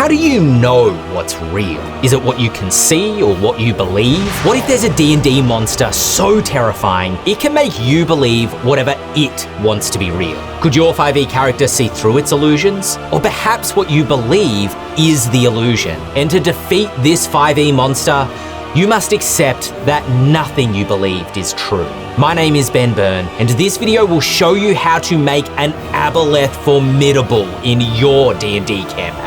how do you know what's real? Is it what you can see or what you believe? What if there's a D&D monster so terrifying it can make you believe whatever it wants to be real? Could your 5e character see through its illusions? Or perhaps what you believe is the illusion? And to defeat this 5e monster, you must accept that nothing you believed is true. My name is Ben Byrne, and this video will show you how to make an Aboleth Formidable in your D&D campaign.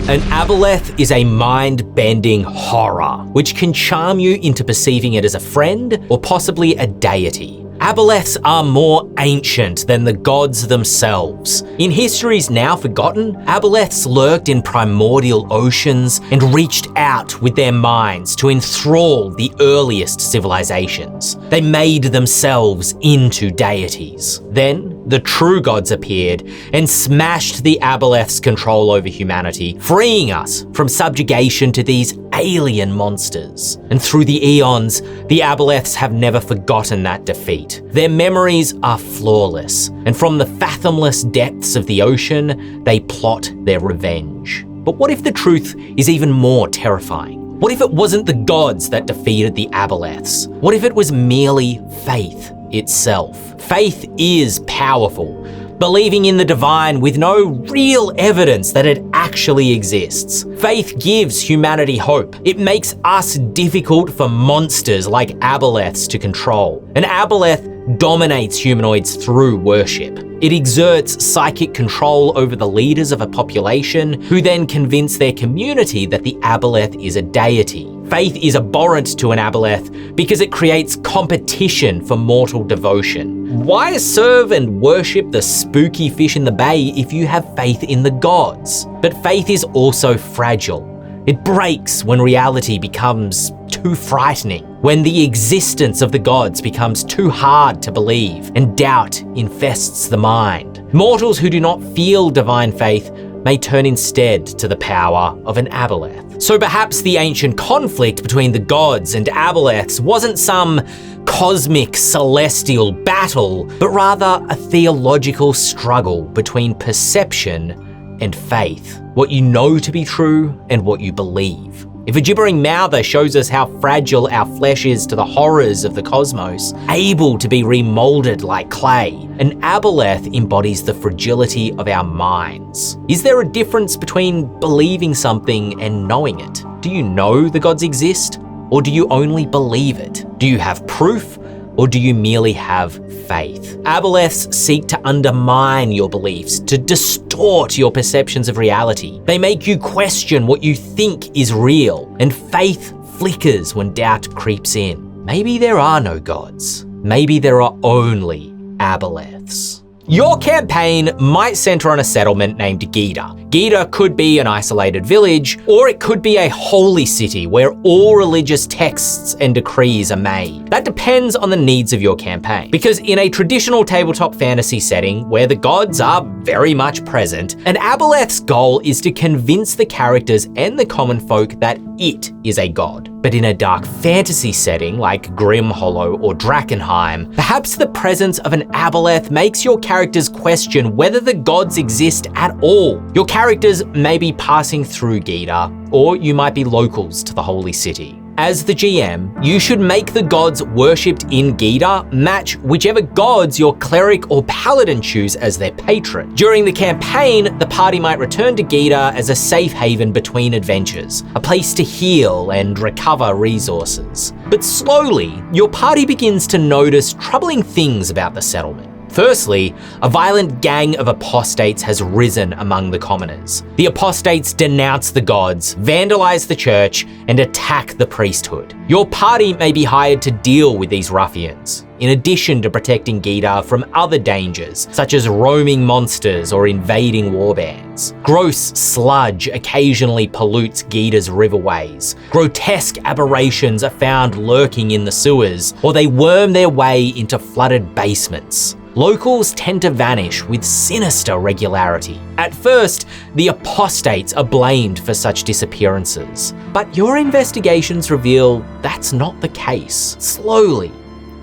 An Aboleth is a mind-bending horror, which can charm you into perceiving it as a friend or possibly a deity. Aboleths are more ancient than the gods themselves. In histories now forgotten, Aboleths lurked in primordial oceans and reached out with their minds to enthrall the earliest civilizations. They made themselves into deities. Then, the true gods appeared and smashed the Aboleth's control over humanity, freeing us from subjugation to these alien monsters. And through the eons, the Aboleths have never forgotten that defeat. Their memories are flawless, and from the fathomless depths of the ocean, they plot their revenge. But what if the truth is even more terrifying? What if it wasn't the gods that defeated the Aboleths? What if it was merely faith itself? Faith is powerful. Believing in the divine with no real evidence that it actually exists. Faith gives humanity hope. It makes us difficult for monsters like Aboleths to control. An Aboleth dominates humanoids through worship. It exerts psychic control over the leaders of a population who then convince their community that the Aboleth is a deity. Faith is abhorrent to an Aboleth because it creates competition for mortal devotion. Why serve and worship the spooky fish in the bay if you have faith in the gods? But faith is also fragile. It breaks when reality becomes too frightening, when the existence of the gods becomes too hard to believe and doubt infests the mind. Mortals who do not feel divine faith may turn instead to the power of an Aboleth. So perhaps the ancient conflict between the gods and Aboleths wasn't some cosmic celestial battle, but rather a theological struggle between perception and faith. What you know to be true and what you believe. If a gibbering mouther shows us how fragile our flesh is to the horrors of the cosmos, able to be remolded like clay, an Aboleth embodies the fragility of our minds. Is there a difference between believing something and knowing it? Do you know the gods exist, or do you only believe it? Do you have proof, or do you merely have faith? Aboleths seek to undermine your beliefs, to distort your perceptions of reality. They make you question what you think is real, and faith flickers when doubt creeps in. Maybe there are no gods. Maybe there are only Aboleths. Your campaign might center on a settlement named Gita. Gita could be an isolated village, or it could be a holy city where all religious texts and decrees are made. That depends on the needs of your campaign. Because in a traditional tabletop fantasy setting where the gods are very much present, an Aboleth's goal is to convince the characters and the common folk that it is a god. But in a dark fantasy setting like Grimhollow or Drakkenheim, perhaps the presence of an Aboleth makes your characters question whether the gods exist at all. Your characters may be passing through Gita, or you might be locals to the holy city. As the GM, you should make the gods worshipped in Gita match whichever gods your cleric or paladin choose as their patron. During the campaign, the party might return to Gita as a safe haven between adventures, a place to heal and recover resources. But slowly, your party begins to notice troubling things about the settlement. Firstly, a violent gang of apostates has risen among the commoners. The apostates denounce the gods, vandalize the church, and attack the priesthood. Your party may be hired to deal with these ruffians, in addition to protecting Gita from other dangers, such as roaming monsters or invading warbands. Gross sludge occasionally pollutes Gita's riverways. Grotesque aberrations are found lurking in the sewers, or they worm their way into flooded basements. Locals tend to vanish with sinister regularity. At first, the apostates are blamed for such disappearances, but your investigations reveal that's not the case. Slowly,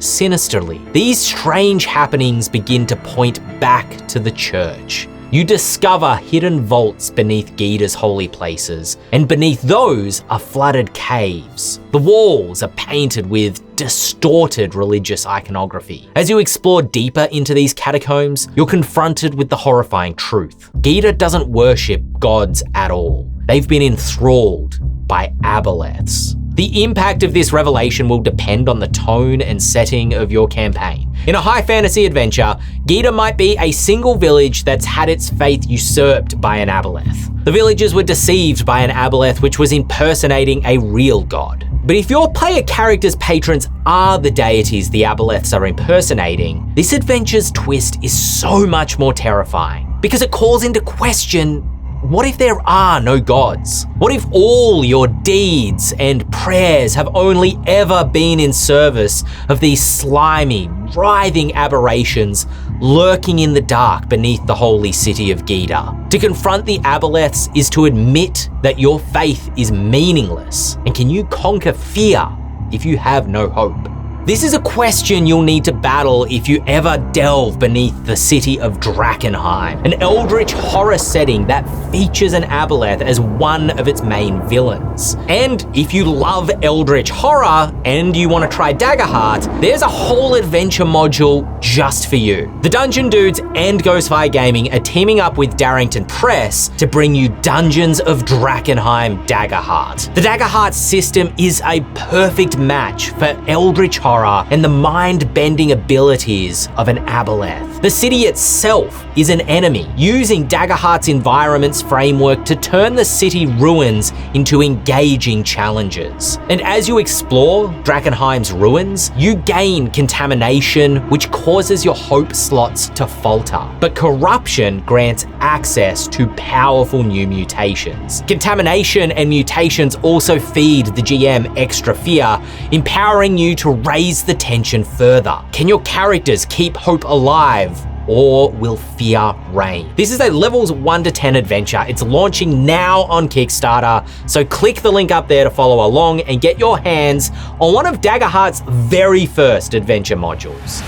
sinisterly. These strange happenings begin to point back to the church. You discover hidden vaults beneath Gita's holy places, and beneath those are flooded caves. The walls are painted with distorted religious iconography. As you explore deeper into these catacombs, you're confronted with the horrifying truth. Gita doesn't worship gods at all. They've been enthralled by aboleths. The impact of this revelation will depend on the tone and setting of your campaign. In a high fantasy adventure, Gita might be a single village that's had its faith usurped by an aboleth. The villagers were deceived by an aboleth which was impersonating a real god. But if your player character's patrons are the deities the aboleths are impersonating, this adventure's twist is so much more terrifying because it calls into question, what if there are no gods? What if all your deeds and prayers have only ever been in service of these slimy, writhing aberrations lurking in the dark beneath the holy city of Gita? To confront the aboleths is to admit that your faith is meaningless. And can you conquer fear if you have no hope? This is a question you'll need to battle if you ever delve beneath the city of Drakkenheim, an eldritch horror setting that features an aboleth as one of its main villains. And if you love eldritch horror and you want to try Daggerheart, there's a whole adventure module just for you. The Dungeon Dudes and Ghostfire Gaming are teaming up with Darrington Press to bring you Dungeons of Drakkenheim Daggerheart. The Daggerheart system is a perfect match for eldritch horror and the mind-bending abilities of an aboleth. The city itself is an enemy, using Daggerheart's environments framework to turn the city ruins into engaging challenges. And as you explore Drakkenheim's ruins, you gain contamination, which causes your hope slots to falter. But corruption grants access to powerful new mutations. Contamination and mutations also feed the GM extra fear, empowering you to raise the tension further. Can your characters keep hope alive, or will fear reign? This is a levels 1 to 10 adventure. It's launching now on Kickstarter, so click the link up there to follow along and get your hands on one of Daggerheart's very first adventure modules.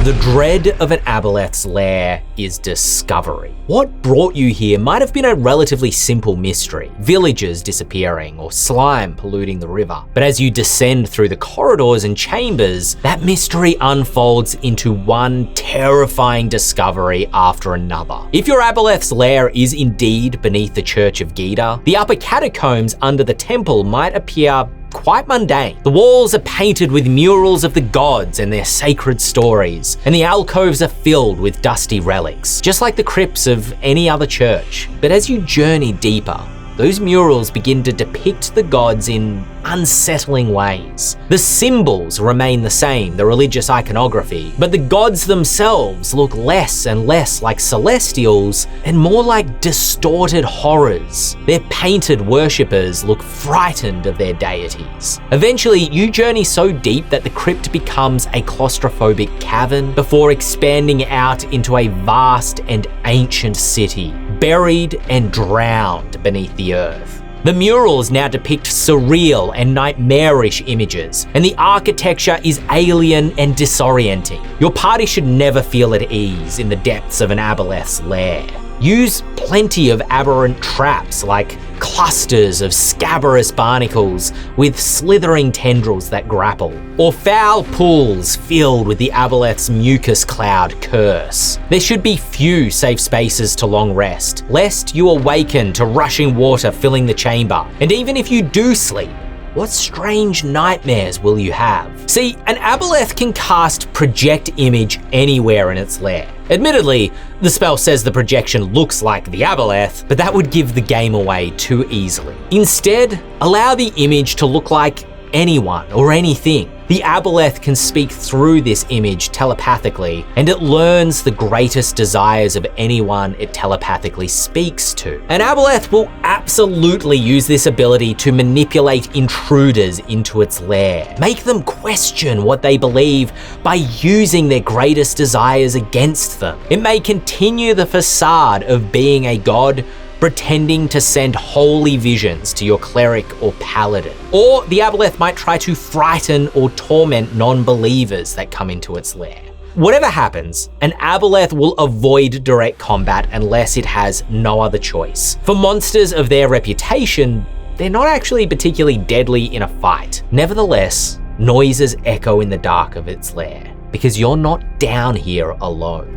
The dread of an aboleth's lair is discovery. What brought you here might have been a relatively simple mystery, villagers disappearing or slime polluting the river. But as you descend through the corridors and chambers, that mystery unfolds into one terrifying discovery after another. If your aboleth's lair is indeed beneath the Church of Gita, the upper catacombs under the temple might appear quite mundane. The walls are painted with murals of the gods and their sacred stories, and the alcoves are filled with dusty relics, just like the crypts of any other church. But as you journey deeper, those murals begin to depict the gods in unsettling ways. The symbols remain the same, the religious iconography, but the gods themselves look less and less like celestials and more like distorted horrors. Their painted worshippers look frightened of their deities. Eventually, you journey so deep that the crypt becomes a claustrophobic cavern before expanding out into a vast and ancient city, buried and drowned beneath the earth. The murals now depict surreal and nightmarish images, and the architecture is alien and disorienting. Your party should never feel at ease in the depths of an aboleth's lair. Use plenty of aberrant traps like clusters of scabrous barnacles with slithering tendrils that grapple, or foul pools filled with the aboleth's mucus cloud curse. There should be few safe spaces to long rest, lest you awaken to rushing water filling the chamber. And even if you do sleep, what strange nightmares will you have? See, an aboleth can cast project image anywhere in its lair. Admittedly, the spell says the projection looks like the aboleth, but that would give the game away too easily. Instead, allow the image to look like anyone or anything. The aboleth can speak through this image telepathically, and it learns the greatest desires of anyone it telepathically speaks to. An aboleth will absolutely use this ability to manipulate intruders into its lair, make them question what they believe by using their greatest desires against them. It may continue the facade of being a god, pretending to send holy visions to your cleric or paladin. Or the Aboleth might try to frighten or torment non-believers that come into its lair. Whatever happens, an Aboleth will avoid direct combat unless it has no other choice. For monsters of their reputation, they're not actually particularly deadly in a fight. Nevertheless, noises echo in the dark of its lair, because you're not down here alone.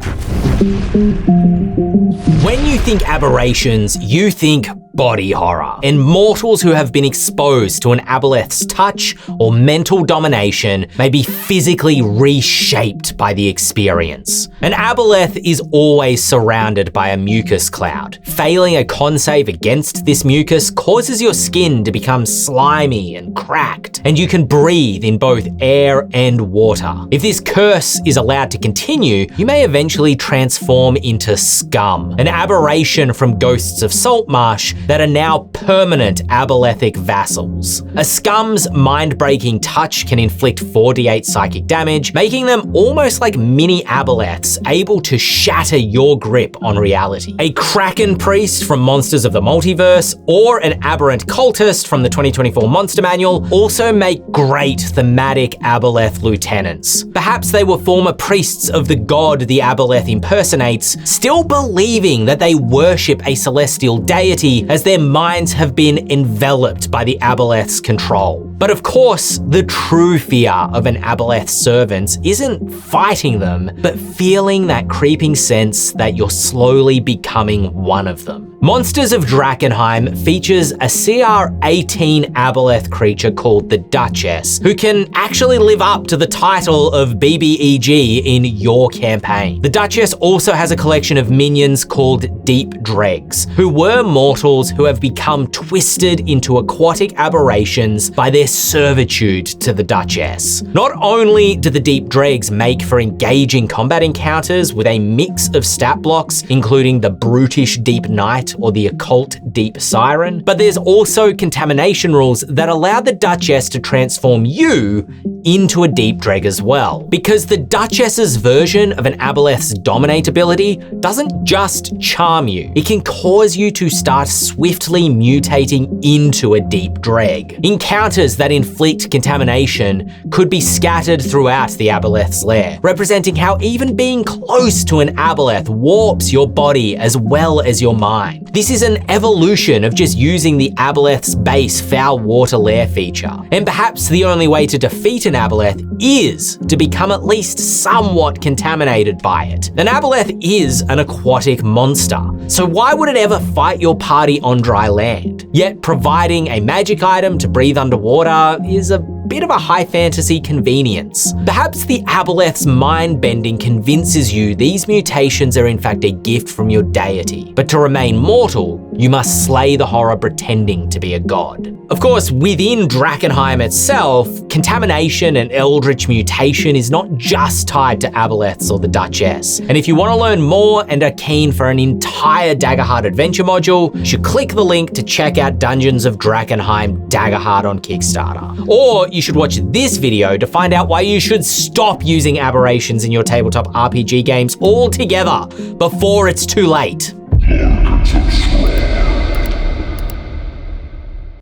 When you think aberrations, you think body horror, and mortals who have been exposed to an Aboleth's touch or mental domination may be physically reshaped by the experience. An Aboleth is always surrounded by a mucus cloud. Failing a con save against this mucus causes your skin to become slimy and cracked, and you can breathe in both air and water. If this curse is allowed to continue, you may eventually transform into scum, an aberration from ghosts of Saltmarsh that are now permanent Abolethic vassals. A scum's mind-breaking touch can inflict 4d8 psychic damage, making them almost like mini Aboleths, able to shatter your grip on reality. A Kraken priest from Monsters of the Multiverse or an aberrant cultist from the 2024 Monster Manual also make great thematic Aboleth lieutenants. Perhaps they were former priests of the god the Aboleth impersonates, still believing that they worship a celestial deity as their minds have been enveloped by the Aboleth's control. But of course, the true fear of an Aboleth servant isn't fighting them, but feeling that creeping sense that you're slowly becoming one of them. Monsters of Drakkenheim features a CR18 Aboleth creature called the Duchess, who can actually live up to the title of BBEG in your campaign. The Duchess also has a collection of minions called Deep Dregs, who were mortals who have become twisted into aquatic aberrations by their servitude to the Duchess. Not only do the Deep Dregs make for engaging combat encounters with a mix of stat blocks, including the brutish Deep Knight or the occult Deep Siren, but there's also contamination rules that allow the Duchess to transform you into a Deep Dreg as well. Because the Duchess's version of an Aboleth's Dominate ability doesn't just charm you, it can cause you to start swiftly mutating into a Deep Dreg. Encounters that inflict contamination could be scattered throughout the Aboleth's lair, representing how even being close to an Aboleth warps your body as well as your mind. This is an evolution of just using the Aboleth's base foul water lair feature. And perhaps the only way to defeat an Aboleth is to become at least somewhat contaminated by it. An Aboleth is an aquatic monster, so why would it ever fight your party on dry land? Yet providing a magic item to breathe underwater is a bit of a high fantasy convenience. Perhaps the Aboleth's mind bending convinces you these mutations are in fact a gift from your deity, but to remain mortal, you must slay the horror pretending to be a god. Of course, within Drakkenheim itself, contamination and eldritch mutation is not just tied to Aboleths or the Duchess. And if you want to learn more and are keen for an entire Daggerheart adventure module, you should click the link to check out Dungeons of Drakkenheim Daggerheart on Kickstarter. Or you should watch this video to find out why you should stop using aberrations in your tabletop RPG games altogether before it's too late.